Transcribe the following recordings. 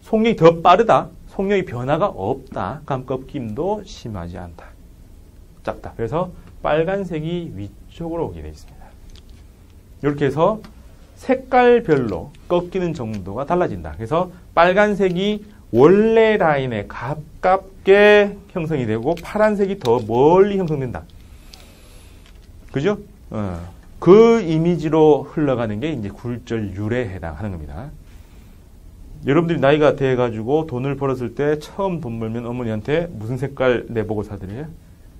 속력이 더 빠르다. 속력의 변화가 없다. 그럼 꺾임도 심하지 않다. 작다. 그래서 빨간색이 위쪽으로 오게 되어 있습니다. 이렇게 해서 색깔별로 꺾이는 정도가 달라진다. 그래서 빨간색이 원래 라인에 가깝게 형성이 되고 파란색이 더 멀리 형성된다. 그죠? 그 이미지로 흘러가는 게 이제 굴절률에 해당하는 겁니다. 여러분들이 나이가 돼가지고 돈을 벌었을 때 처음 돈 벌면 어머니한테 무슨 색깔 내보고 사드려요?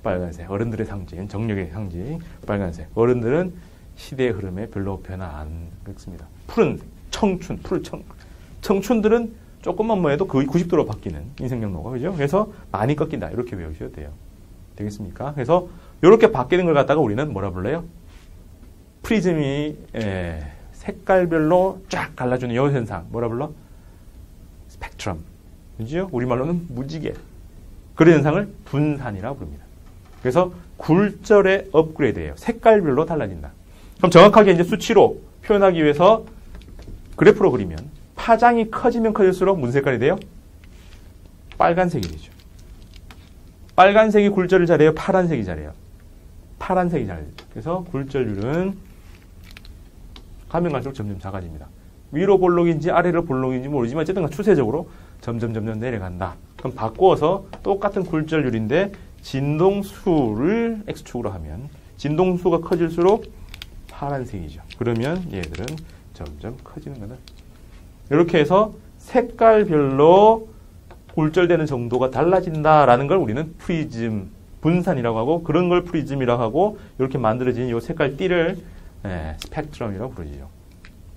빨간색. 어른들의 상징, 정력의 상징, 빨간색. 어른들은 시대의 흐름에 별로 변화 안 겪습니다. 푸른 청춘, 청춘들은 조금만 뭐 해도 거의 90도로 바뀌는 인생 경로가, 그죠? 그래서 많이 꺾인다. 이렇게 외우셔도 돼요. 되겠습니까? 그래서 이렇게 바뀌는 걸 갖다가 우리는 뭐라 불러요? 프리즘이 색깔별로 쫙 갈라주는 이 현상. 뭐라 불러? 스펙트럼. 그죠? 우리말로는 무지개. 그런 현상을 분산이라고 부릅니다. 그래서 굴절의 업그레이드예요. 색깔별로 달라진다. 그럼 정확하게 이제 수치로 표현하기 위해서 그래프로 그리면 파장이 커지면 커질수록 무슨 색깔이 돼요? 빨간색이 되죠. 빨간색이 굴절을 잘해요? 파란색이 잘해요? 파란색이 잘해요. 그래서 굴절률은 가면 갈수록 점점 작아집니다. 위로 볼록인지 아래로 볼록인지 모르지만 어쨌든 추세적으로 점점 내려간다. 그럼 바꾸어서 똑같은 굴절률인데 진동수를 X축으로 하면 진동수가 커질수록 파란색이죠. 그러면 얘들은 점점 커지는 거다. 이렇게 해서 색깔별로 굴절되는 정도가 달라진다라는 걸 우리는 프리즘 분산이라고 하고, 그런 걸 프리즘이라고 하고, 이렇게 만들어진 이 색깔 띠를 스펙트럼이라고 부르죠.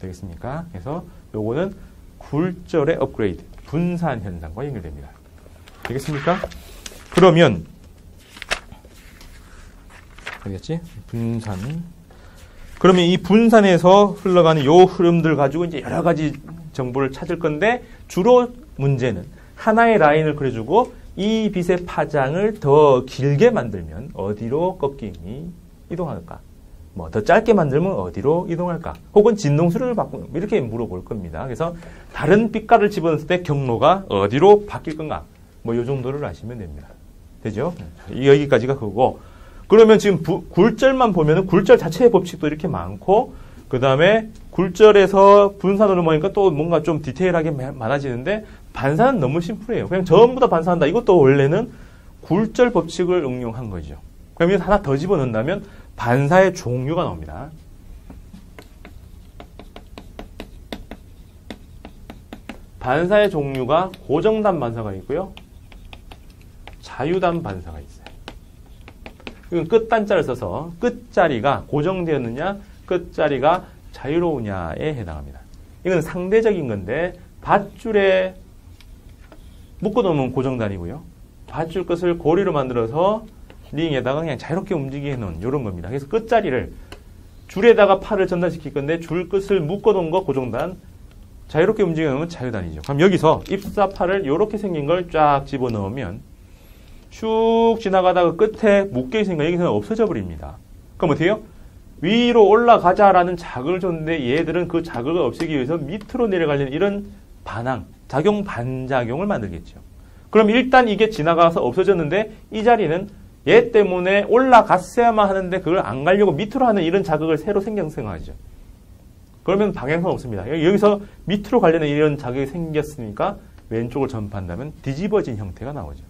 되겠습니까? 그래서 요거는 굴절의 업그레이드, 분산 현상과 연결됩니다. 되겠습니까? 그러면 알겠지? 분산. 그러면 이 분산에서 흘러가는 요 흐름들 가지고 이제 여러 가지 정보를 찾을 건데, 주로 문제는 하나의 라인을 그려주고 이 빛의 파장을 더 길게 만들면 어디로 꺾임이 이동할까? 뭐 더 짧게 만들면 어디로 이동할까? 혹은 진동수를 바꾸는, 이렇게 물어볼 겁니다. 그래서 다른 빛깔을 집어넣을 때 경로가 어디로 바뀔 건가? 뭐 요 정도를 아시면 됩니다. 되죠? 여기까지가 그거고. 그러면 지금 굴절만 보면은 굴절 자체의 법칙도 이렇게 많고, 그 다음에 굴절에서 분산으로 넘어가니까 또 뭔가 좀 디테일하게 많아지는데, 반사는 너무 심플해요. 그냥 전부 다 반사한다. 이것도 원래는 굴절 법칙을 응용한 거죠. 그럼 여기서 하나 더 집어넣는다면 반사의 종류가 나옵니다. 반사의 종류가 고정단 반사가 있고요. 자유단 반사가 있어요. 이건 끝단자를 써서 끝자리가 고정되었느냐, 끝자리가 자유로우냐에 해당합니다. 이건 상대적인 건데, 밧줄에 묶어놓으면 고정단이고요. 밧줄 끝을 고리로 만들어서 링에다가 그냥 자유롭게 움직이게 해놓은 이런 겁니다. 그래서 끝자리를 줄에다가 팔을 전달시킬 건데, 줄 끝을 묶어놓은 거 고정단, 자유롭게 움직여 놓으면 자유단이죠. 그럼 여기서 입사팔을 이렇게 생긴 걸 쫙 집어넣으면 쭉 지나가다가 끝에 묶여 있으니까 여기서는 없어져 버립니다. 그럼 어떻게 해요? 위로 올라가자라는 자극을 줬는데 얘들은 그 자극을 없애기 위해서 밑으로 내려가려는 이런 반항, 작용, 반작용을 만들겠죠. 그럼 일단 이게 지나가서 없어졌는데 이 자리는 얘 때문에 올라갔어야만 하는데 그걸 안 가려고 밑으로 하는 이런 자극을 새로 생성하죠. 그러면 방향성 없습니다. 여기서 밑으로 가려는 이런 자극이 생겼으니까 왼쪽을 전파한다면 뒤집어진 형태가 나오죠.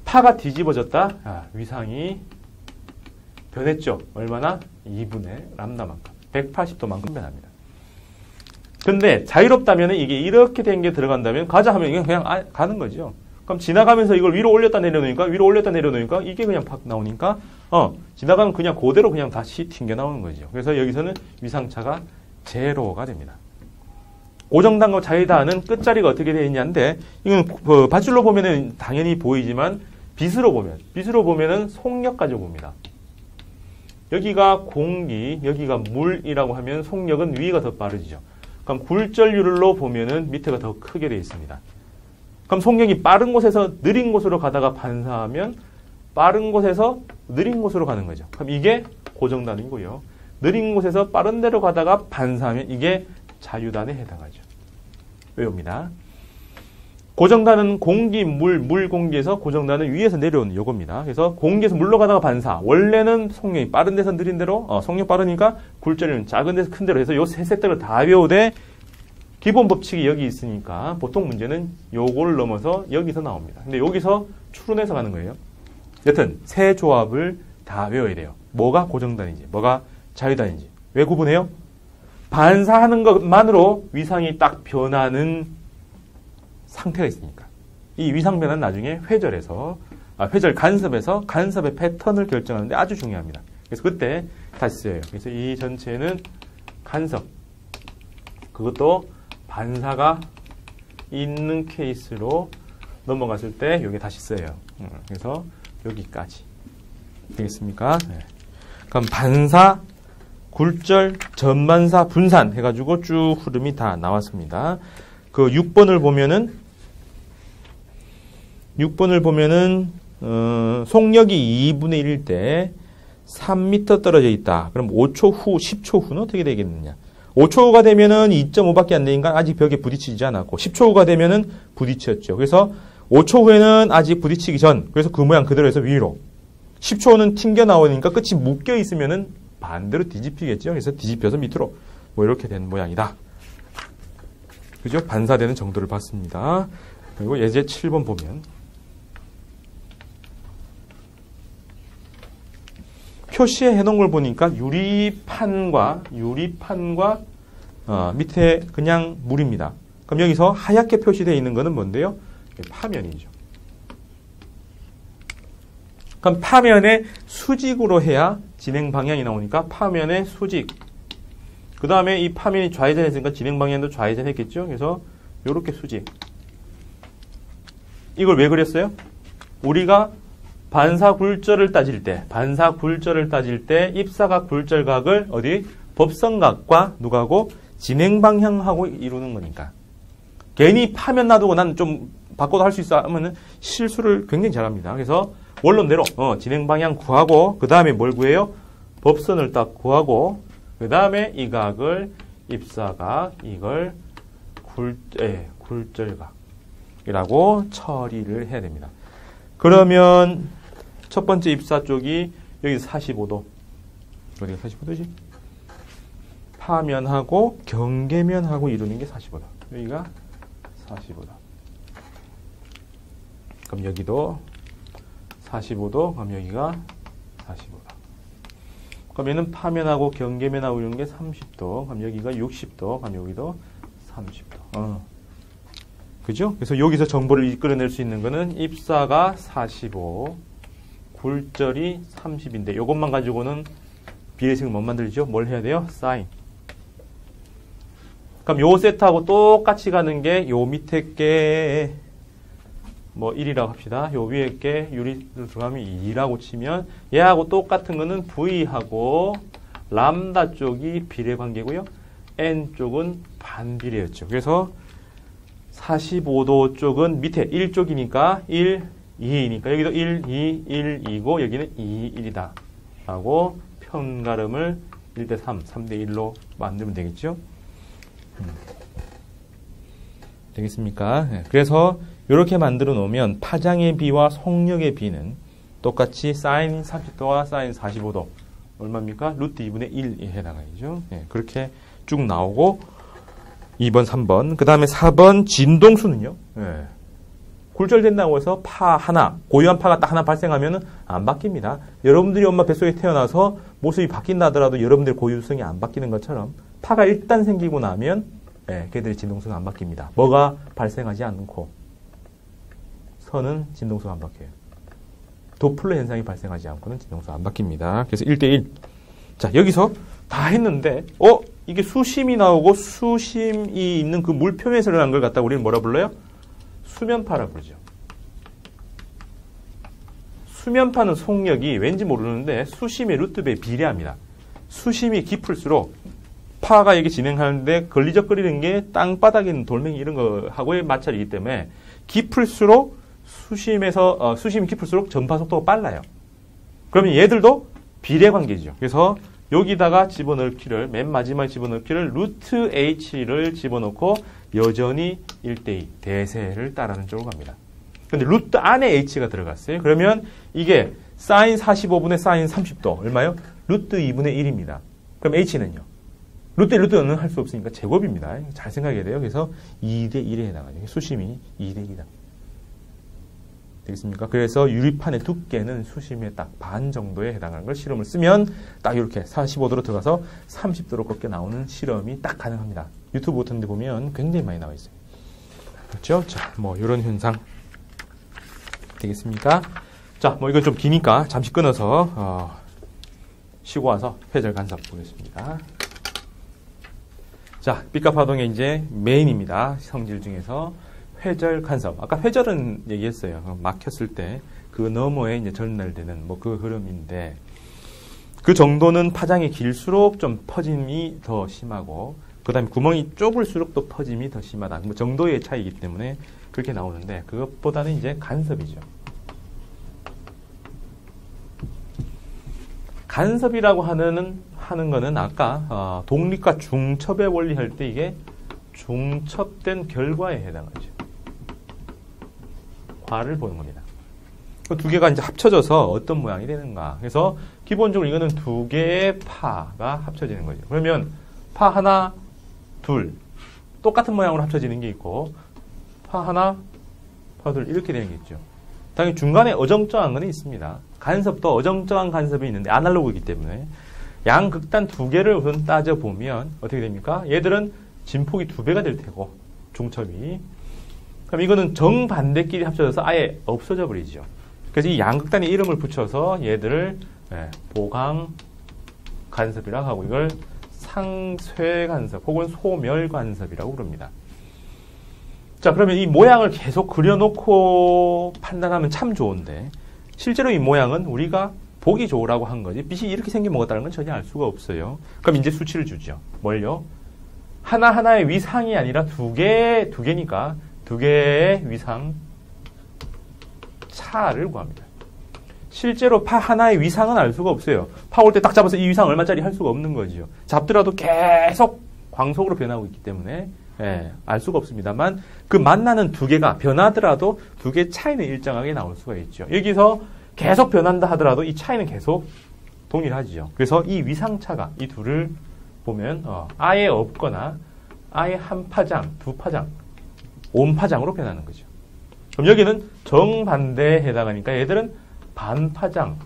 파가 뒤집어졌다. 위상이 변했죠. 얼마나? 2분의 람다만큼. 180도만큼 변합니다. 근데 자유롭다면 이게 이렇게 된 게 들어간다면 가자 하면 이게 그냥 가는 거죠. 그럼 지나가면서 이걸 위로 올렸다 내려놓으니까 이게 그냥 팍 나오니까 지나가면 그냥 그대로 그냥 다시 튕겨 나오는 거죠. 그래서 여기서는 위상차가 제로가 됩니다. 고정단과 자유단은 끝자리가 어떻게 되어 있냐인데, 이건 밧줄로 보면은 당연히 보이지만 빛으로 보면은 속력 가지고 봅니다. 여기가 공기, 여기가 물이라고 하면 속력은 위가 더 빠르죠. 그럼 굴절률로 보면은 밑에가 더 크게 되어 있습니다. 그럼 속력이 빠른 곳에서 느린 곳으로 가다가 반사하면 빠른 곳에서 느린 곳으로 가는 거죠. 그럼 이게 고정단이고요. 느린 곳에서 빠른 데로 가다가 반사하면 이게 자유단에 해당하죠. 외웁니다. 고정단은 공기, 물 공기에서 고정단은 위에서 내려오는 요겁니다. 그래서 공기에서 물로 가다가 반사. 원래는 속력이 빠른 데서 느린 대로, 속력 빠르니까 굴절은 작은 데서 큰 데로 해서 요 세 세트를 다 외우되 기본 법칙이 여기 있으니까 보통 문제는 요거를 넘어서 여기서 나옵니다. 근데 여기서 추론해서 가는 거예요. 여튼 세 조합을 다 외워야 돼요. 뭐가 고정단인지, 뭐가 자유단인지. 왜 구분해요? 반사하는 것만으로 위상이 딱 변하는 상태가 있으니까. 이 위상 변화는 나중에 회절 간섭에서 간섭의 패턴을 결정하는데 아주 중요합니다. 그래서 그때 다시 써요. 그래서 이 전체는 간섭. 그것도 반사가 있는 케이스로 넘어갔을 때 여기 다시 써요. 그래서 여기까지. 되겠습니까? 네. 그럼 반사, 굴절, 전반사, 분산 해가지고 쭉 흐름이 다 나왔습니다. 그 6번을 보면은 속력이 2분의 1일 때 3m 떨어져 있다. 그럼 5초 후, 10초 후는 어떻게 되겠느냐? 5초 후가 되면은 2.5밖에 안 되니까 아직 벽에 부딪히지 않았고 10초 후가 되면은 부딪혔죠. 그래서 5초 후에는 아직 부딪히기 전. 그래서 그 모양 그대로 해서 위로. 10초 후는 튕겨 나오니까 끝이 묶여 있으면은 반대로 뒤집히겠죠. 그래서 뒤집혀서 밑으로 뭐 이렇게 된 모양이다. 그죠? 반사되는 정도를 봤습니다. 그리고 예제 7번 보면 표시해 놓은 걸 보니까 유리판과 밑에 그냥 물입니다. 그럼 여기서 하얗게 표시되어 있는 거는 뭔데요? 파면이죠. 그럼 파면에 수직으로 해야 진행 방향이 나오니까 파면에 수직. 그 다음에 이 파면이 좌회전했으니까 진행 방향도 좌회전했겠죠. 그래서 이렇게 수직. 이걸 왜 그렸어요? 우리가 반사 굴절을 따질 때 입사각 굴절각을 어디? 법선각과 누가고? 진행 방향하고 이루는 거니까. 괜히 파면 놔두고 난 좀 바꿔도 할 수 있어 하면은 실수를 굉장히 잘합니다. 그래서 원론대로 진행 방향 구하고 그 다음에 뭘 구해요? 법선을 딱 구하고 그 다음에 이 각을 입사각, 이걸 굴절각이라고 처리를 해야 됩니다. 그러면 첫 번째 입사 쪽이 여기 45도. 어디가 45도지? 파면하고 경계면하고 이루는 게 45도. 여기가 45도. 그럼 여기도 45도. 그럼 여기가 45도. 그럼 얘는 파면하고 경계면하고 이루는 게 30도. 그럼 여기가 60도. 그럼 여기도 30도. 그죠? 그래서 여기서 정보를 이끌어낼 수 있는 거는 입사가 45, 굴절이 30인데 이것만 가지고는 비례식을 못 만들죠? 뭘 해야 돼요? 사인. 그럼 요 세트하고 똑같이 가는 게 요 밑에 게 뭐 1이라고 합시다. 요 위에 게 유리를 들어가면 2라고 치면 얘하고 똑같은 거는 V하고 람다 쪽이 비례 관계고요. N 쪽은 반비례였죠. 그래서 45도 쪽은 밑에 1쪽이니까 1, 2이니까 여기도 1, 2, 1, 2고 여기는 2, 1이다. 라고 편가름을 1대 3, 3대 1로 만들면 되겠죠. 되겠습니까? 네. 그래서 이렇게 만들어 놓으면 파장의 비와 속력의 비는 똑같이 사인 30도와 사인 45도 얼마입니까? 루트 2분의 1에 해당하죠. 네. 그렇게 쭉 나오고 2번, 3번. 그 다음에 4번 진동수는요. 네. 굴절된다고 해서 파 하나, 고유한 파가 딱 하나 발생하면 안 바뀝니다. 여러분들이 엄마 뱃속에 태어나서 모습이 바뀐다 하더라도 여러분들 고유성이 안 바뀌는 것처럼 파가 일단 생기고 나면 걔들의 진동수가 안 바뀝니다. 뭐가 발생하지 않고 선은 진동수가 안 바뀌어요. 도플러 현상이 발생하지 않고는 진동수가 안 바뀝니다. 그래서 1대1. 자, 여기서 다 했는데 이게 수심이 나오고 수심이 있는 그 물 표면에서 일어난 걸 갖다 우리는 뭐라 불러요? 수면파라 부르죠. 수면파는 속력이 왠지 모르는데 수심의 루트배에 비례합니다. 수심이 깊을수록 파가 이게 진행하는데 걸리적거리는 게 땅바닥에 있는 돌멩이 이런 거하고의 마찰이기 때문에 깊을수록 수심이 깊을수록 전파 속도가 빨라요. 그러면 얘들도 비례 관계죠. 그래서 여기다가 집어넣기를 맨 마지막에 집어넣기를 루트 h를 집어넣고 여전히 1대2 대세를 따르는 쪽으로 갑니다. 근데 루트 안에 h가 들어갔어요. 그러면 이게 사인 45분의 사인 30도 얼마요? 루트 2분의 1입니다. 그럼 h는요? 루트 1, 루트 0은 할 수 없으니까 제곱입니다. 잘 생각해야 돼요. 그래서 2대 1에 해당하죠. 수심이 2대 1이다. 되겠습니까? 그래서 유리판의 두께는 수심의 딱 반 정도에 해당하는 걸 실험을 쓰면 딱 이렇게 45도로 들어가서 30도로 꺾여 나오는 실험이 딱 가능합니다. 유튜브 같은 데 보면 굉장히 많이 나와 있어요. 그렇죠? 자, 뭐 이런 현상 되겠습니까? 자, 뭐 이건 좀 기니까 잠시 끊어서 쉬고 와서 회절 간섭 보겠습니다. 자, B값 파동의 이제 메인입니다. 성질 중에서 회절 간섭. 아까 회절은 얘기했어요. 막혔을 때 그 너머에 이제 전달되는 뭐 그 흐름인데 그 정도는 파장이 길수록 좀 퍼짐이 더 심하고 그 다음에 구멍이 좁을수록 또 퍼짐이 더 심하다. 뭐 정도의 차이이기 때문에 그렇게 나오는데 그것보다는 이제 간섭이죠. 간섭이라고 하는 거는 아까 독립과 중첩의 원리 할 때 이게 중첩된 결과에 해당하죠. 과를 보는 겁니다. 그 두 개가 이제 합쳐져서 어떤 모양이 되는가. 그래서 기본적으로 이거는 두 개의 파가 합쳐지는 거죠. 그러면 파 하나, 둘 똑같은 모양으로 합쳐지는 게 있고 파 하나, 파 둘 이렇게 되는 게 있죠. 당연히 중간에 어정쩡한 건 있습니다. 간섭도 어정쩡한 간섭이 있는데 아날로그이기 때문에 양극단 두 개를 우선 따져보면 어떻게 됩니까? 얘들은 진폭이 2배가 될 테고 중첩이 그럼 이거는 정반대끼리 합쳐져서 아예 없어져 버리죠. 그래서 이 양극단의 이름을 붙여서 얘들을 보강 간섭이라고 하고 이걸 상쇄 간섭 혹은 소멸 간섭이라고 부릅니다. 자, 그러면 이 모양을 계속 그려놓고 판단하면 참 좋은데 실제로 이 모양은 우리가 보기 좋으라고 한 거지 빛이 이렇게 생겨먹었다는 건 전혀 알 수가 없어요. 그럼 이제 수치를 주죠. 뭘요? 하나하나의 위상이 아니라 두 개니까 두 개의 위상 차를 구합니다. 실제로 파 하나의 위상은 알 수가 없어요. 파 올 때 딱 잡아서 이 위상 얼마짜리 할 수가 없는 거죠. 잡더라도 계속 광속으로 변하고 있기 때문에 알 수가 없습니다만 그 만나는 두 개가 변하더라도 두 개의 차이는 일정하게 나올 수가 있죠. 여기서 계속 변한다 하더라도 이 차이는 계속 동일하지요. 그래서 이 위상차가 이 둘을 보면 아예 없거나 아예 한 파장, 두 파장, 온 파장으로 변하는 거죠. 그럼 여기는 정반대에 해당하니까 얘들은 반파장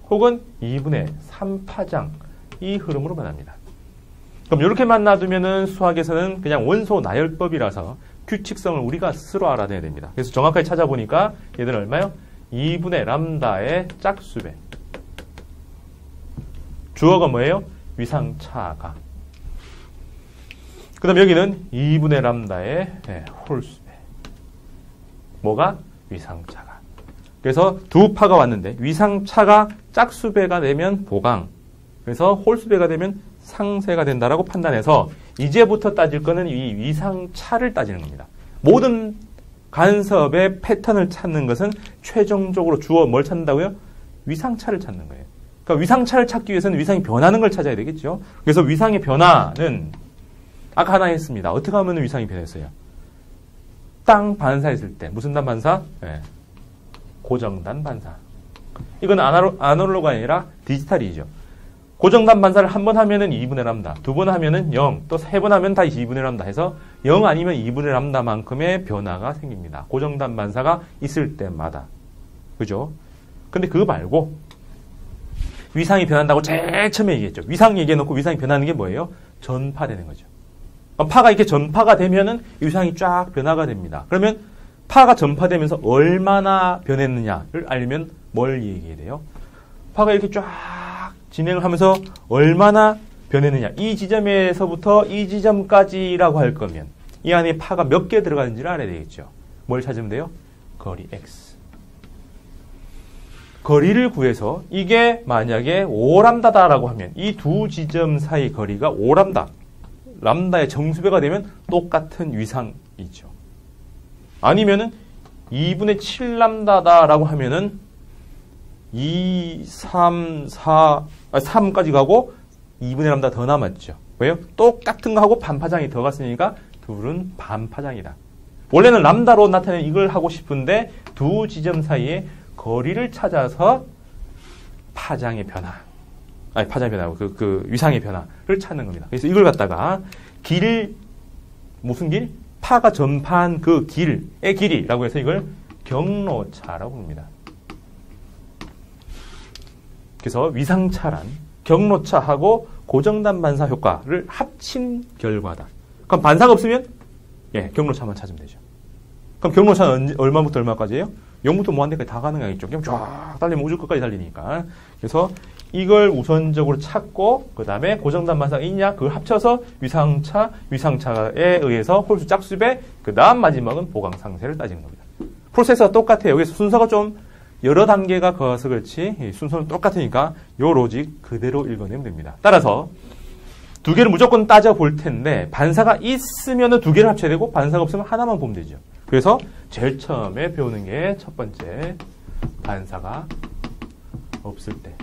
혹은 2분의 3파장 이 흐름으로 변합니다. 그럼 이렇게 만나두면은 수학에서는 그냥 원소 나열법이라서 규칙성을 우리가 스스로 알아내야 됩니다. 그래서 정확하게 찾아보니까 얘들은 얼마요? 2분의 람다의 짝수배. 주어가 뭐예요? 위상차가. 그 다음 여기는 2분의 람다의 홀수배. 뭐가? 위상차가. 그래서 두 파가 왔는데 위상차가 짝수배가 되면 보강. 그래서 홀수배가 되면 상쇄가 된다라고 판단해서 이제부터 따질 거는 이 위상차를 따지는 겁니다. 모든 간섭의 패턴을 찾는 것은 최종적으로 주어 뭘 찾는다고요? 위상차를 찾는 거예요. 그러니까 위상차를 찾기 위해서는 위상이 변하는 걸 찾아야 되겠죠. 그래서 위상의 변화는 아까 하나 했습니다. 어떻게 하면 위상이 변했어요? 땅 반사했을 때 무슨 단 반사? 고정단 반사. 이건 아날로그가 아니라 디지털이죠. 고정단 반사를 한 번 하면은 2분의 람다, 두 번 하면은 0, 또 세 번 하면 다시 2분의 람다 해서 0 아니면 2분의 람다만큼의 변화가 생깁니다. 고정단 반사가 있을 때마다. 그죠? 근데 그거 말고 위상이 변한다고 제일 처음에 얘기했죠. 위상 얘기해놓고 위상이 변하는 게 뭐예요? 전파되는 거죠. 파가 이렇게 전파가 되면은 위상이 쫙 변화가 됩니다. 그러면 파가 전파되면서 얼마나 변했느냐를 알면 뭘 얘기해야 돼요? 파가 이렇게 쫙 진행을 하면서 얼마나 변했느냐. 이 지점에서부터 이 지점까지라고 할 거면 이 안에 파가 몇 개 들어가는지를 알아야 되겠죠. 뭘 찾으면 돼요? 거리 x. 거리를 구해서 이게 만약에 5람다다라고 하면 이 두 지점 사이 거리가 5람다. 람다의 정수배가 되면 똑같은 위상이죠. 아니면은 2분의 7람다다라고 하면은 2, 3, 4, 3까지 가고 2분의 람다 더 남았죠. 왜요? 똑같은 거 하고 반파장이 더 갔으니까 둘은 반파장이다. 원래는 람다로 나타내는 이걸 하고 싶은데 두 지점 사이에 거리를 찾아서 파장의 변화, 아니 파장의 변화고 그 위상의 변화를 찾는 겁니다. 그래서 이걸 갖다가 무슨 길? 파가 전파한 그 길의 길이라고 해서 이걸 경로차라고 부릅니다. 그래서 위상차란 경로차하고 고정단 반사 효과를 합친 결과다. 그럼 반사가 없으면 경로차만 찾으면 되죠. 그럼 경로차는 얼마부터 얼마까지예요? 0부터 무한대까지 다 가능하겠죠. 그냥 쫙 달리면 우주 끝까지 달리니까. 그래서 이걸 우선적으로 찾고 그 다음에 고정단 반사가 있냐 그걸 합쳐서 위상차에 의해서 홀수 짝수배 그 다음 마지막은 보강 상세를 따지는 겁니다. 프로세스가 똑같아요. 여기서 순서가 좀 여러 단계가 거와서 그렇지 순서는 똑같으니까 요 로직 그대로 읽어내면 됩니다. 따라서 두 개를 무조건 따져볼 텐데 반사가 있으면 두 개를 합쳐야 되고 반사가 없으면 하나만 보면 되죠. 그래서 제일 처음에 배우는 게 첫 번째 반사가 없을 때